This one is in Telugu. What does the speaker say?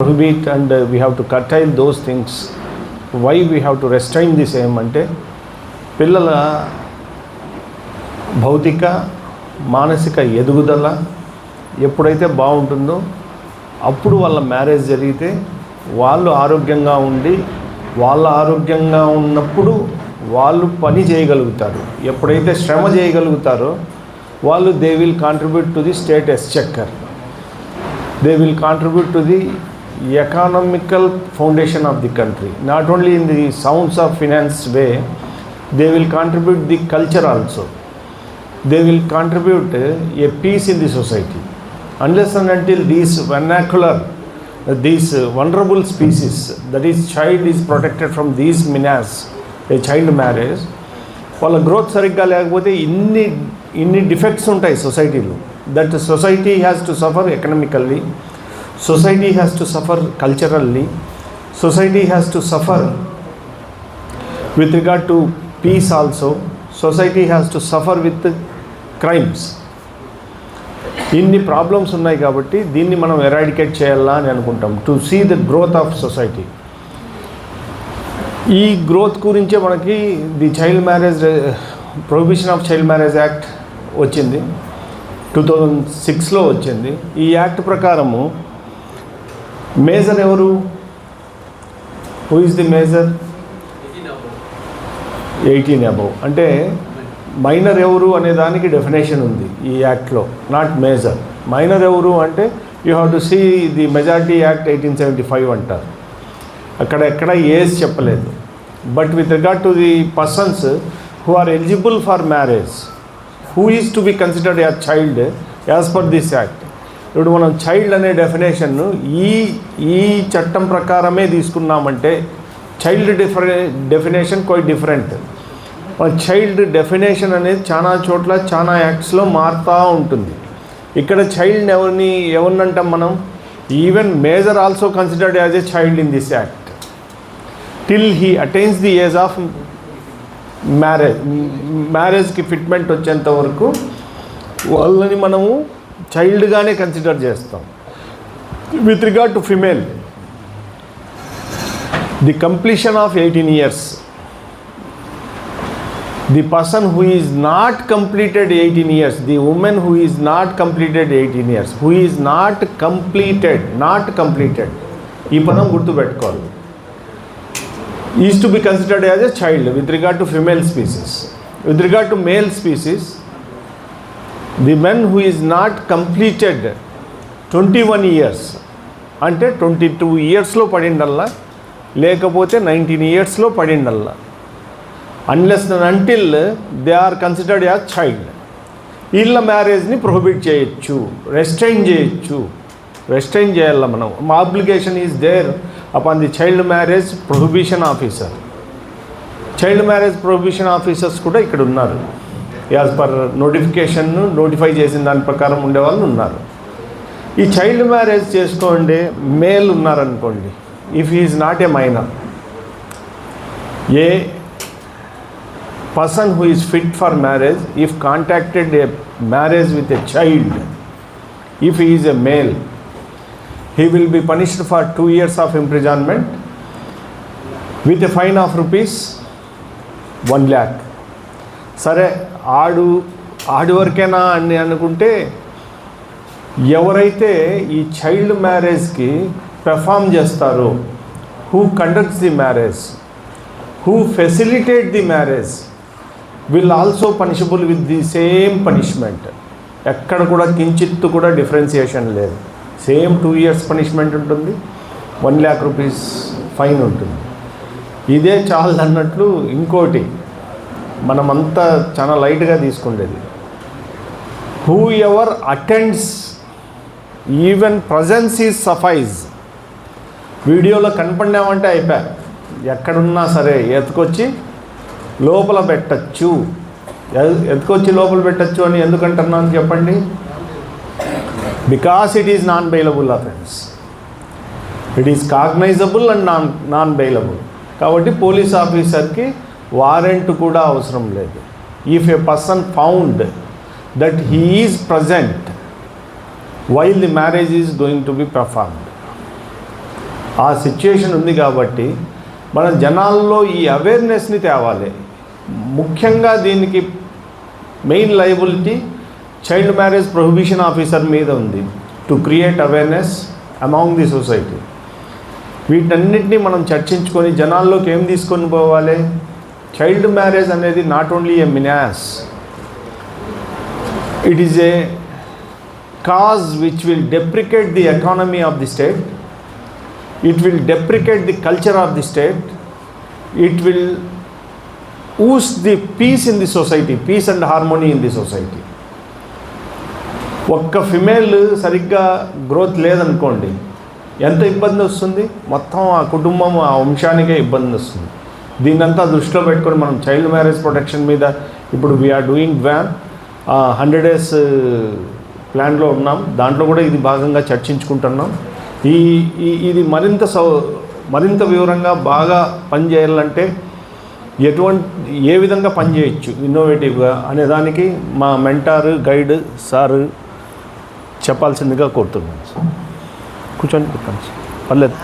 prohibit and we have to curtail those things. Why we have to restrain the same అంటే పిల్లల భౌతిక మానసిక ఎదుగుదల ఎప్పుడైతే బాగుంటుందో అప్పుడు వాళ్ళ మ్యారేజ్ జరిగితే వాళ్ళు ఆరోగ్యంగా ఉండి వాళ్ళ ఆరోగ్యంగా ఉన్నప్పుడు వాళ్ళు పని చేయగలుగుతారు. ఎప్పుడైతే శ్రమ చేయగలుగుతారో వాళ్ళు they will contribute to the state exchequer, they will contribute to the economical foundation of the country. Not only in the sounds of finance way, they will contribute the culture also. They will contribute a peace in the society. Unless and until these vernacular, these vulnerable species, that is child, is protected from these menace, a child marriage, వాళ్ళ గ్రోత్ సరిగ్గా లేకపోతే ఇన్ని డిఫెక్ట్స్ ఉంటాయి సొసైటీలో. That society has to suffer economically, society has to suffer culturally, society has to suffer with regard to peace also, society has to suffer with crimes. ఇన్ని ప్రాబ్లమ్స్ ఉన్నాయి కాబట్టి దీన్ని మనం ఎరాడికేట్ చేయాలా అని అనుకుంటాం, to see the growth of society. ఈ గ్రోత్ గురించే మనకి the child marriage prohibition of child marriage act వచ్చింది, 2006లో వచ్చింది. ఈ యాక్ట్ ప్రకారము మేజర్ ఎవరు? Who is the major? 18 above. అంటే మైనర్ ఎవరు అనే దానికి డెఫినేషన్ ఉంది ఈ యాక్ట్లో, నాట్ మేజర్. మైనర్ ఎవరు అంటే you have to see the majority act 1875 అంటారు. అక్కడ ఎక్కడ ఏజ్ చెప్పలేదు. But with regard to the persons who are eligible for marriage, who is to be considered as child as per this act. ఇప్పుడు మనం చైల్డ్ అనే డెఫినేషన్ను ఈ చట్టం ప్రకారమే తీసుకున్నామంటే child definition quite different. Child definition అనేది చాలా చోట్ల చాలా యాక్ట్స్లో మారుతూ ఉంటుంది. ఇక్కడ చైల్డ్ ఎవరినంటాం మనం? Even major also considered as a child in this act till he attains the age of మ్యారేజ్కి ఫిట్మెంట్ వచ్చేంత వరకు వాళ్ళని మనము చైల్డ్గానే కన్సిడర్ చేస్తాం. With regard to female, the completion of 18 years, the person who is not completed 18 years, the women who is not completed 18 years, who is not completed, ఈ పదం గుర్తుపెట్టుకోవాలి, is to be considered as a child with regard to female species. With regard to male species, the men who is not completed 21 years అంటే 22 yearsలో పడిండల్లా, లేకపోతే 19 yearsలో పడిండల్లా, unless and until they are considered as child. వీళ్ళ మ్యారేజ్ని ప్రొహిబిట్ చేయొచ్చు, రెస్ట్రైన్ చేయాల మనం. మా application is there upon the child marriage prohibition officer. Child marriage prohibition officers కూడా ఇక్కడ ఉన్నారు. యాజ్ పర్ నోటిఫికేషన్ను నోటిఫై చేసిన దాని ప్రకారం ఉండేవాళ్ళు ఉన్నారు. ఈ చైల్డ్ మ్యారేజ్ చేసుకోండి మేల్ ఉన్నారనుకోండి, if he is not a minor, a person who is fit for marriage if contacted a marriage with a child, if he is a male, he will be punished for 2 years of imprisonment with a fine of rupees 1 lakh. సరే ఆడు వరకేనా అని అనుకుంటే, ఎవరైతే ఈ చైల్డ్ మ్యారేజ్కి పెర్ఫామ్ చేస్తారో, who conducts the marriage, who facilitate the marriage, will also punishable with the same punishment. ఎక్కడ కూడా కించిత్తు కూడా డిఫరెన్సియేషన్ లేదు. సేమ్ 2 years పనిష్మెంట్ ఉంటుంది, 1 lakh rupees ఫైన్ ఉంటుంది. ఇదే చాలు అన్నట్లు ఇంకోటి మనమంతా చాలా లైట్గా తీసుకుండేది, whoever attends even presence is suffice. వీడియోలో కనపడినామంటే అయిపోయా, ఎక్కడున్నా సరే ఎత్తుకొచ్చి లోపల పెట్టచ్చు. అని ఎందుకంటున్నాను చెప్పండి? Because it is non bailable offence, it is cognisable and non bailable. కాబట్టి పోలీస్ ఆఫీసర్కి వారెంట్ కూడా అవసరం లేదు. If A person found that he is present while the marriage is going to be performed. ఆ సిచ్యుయేషన్ ఉంది కాబట్టి మన జనాల్లో ఈ అవేర్నెస్ని తేవాలి. ముఖ్యంగా దీనికి main liability child marriage prohibition officer మీద ఉంది, to create awareness among the society. వీటన్నిటిని మనం చర్చించుకొని జనాల్లోకి ఏం తీసుకొని పోవాలి? చైల్డ్ మ్యారేజ్ అనేది not only a menace, it is a cause which will deprecate the economy of the state, it will deprecate the culture of the state, it will oust the peace in the society, peace and harmony in the society. ఒక్క ఫిమేల్ సరిగ్గా గ్రోత్ లేదనుకోండి, ఎంత ఇబ్బంది వస్తుంది? మొత్తం ఆ కుటుంబం, ఆ వంశానికే ఇబ్బంది వస్తుంది. దీన్నంతా దృష్టిలో పెట్టుకొని మనం చైల్డ్ మ్యారేజ్ ప్రొటెక్షన్ మీద ఇప్పుడు వీఆర్ డూయింగ్ వ్యాన్ 100 days ప్లాన్లో ఉన్నాం. దాంట్లో కూడా ఇది భాగంగా చర్చించుకుంటున్నాం. ఇది మరింత వివరంగా బాగా పనిచేయాలంటే ఏ విధంగా పనిచేయచ్చు ఇన్నోవేటివ్గా అనే దానికి మా మెంటారు గైడ్ సారు చెప్పాల్సిందిగా కోరుతున్నాను. కూర్చొని పర్లేదు.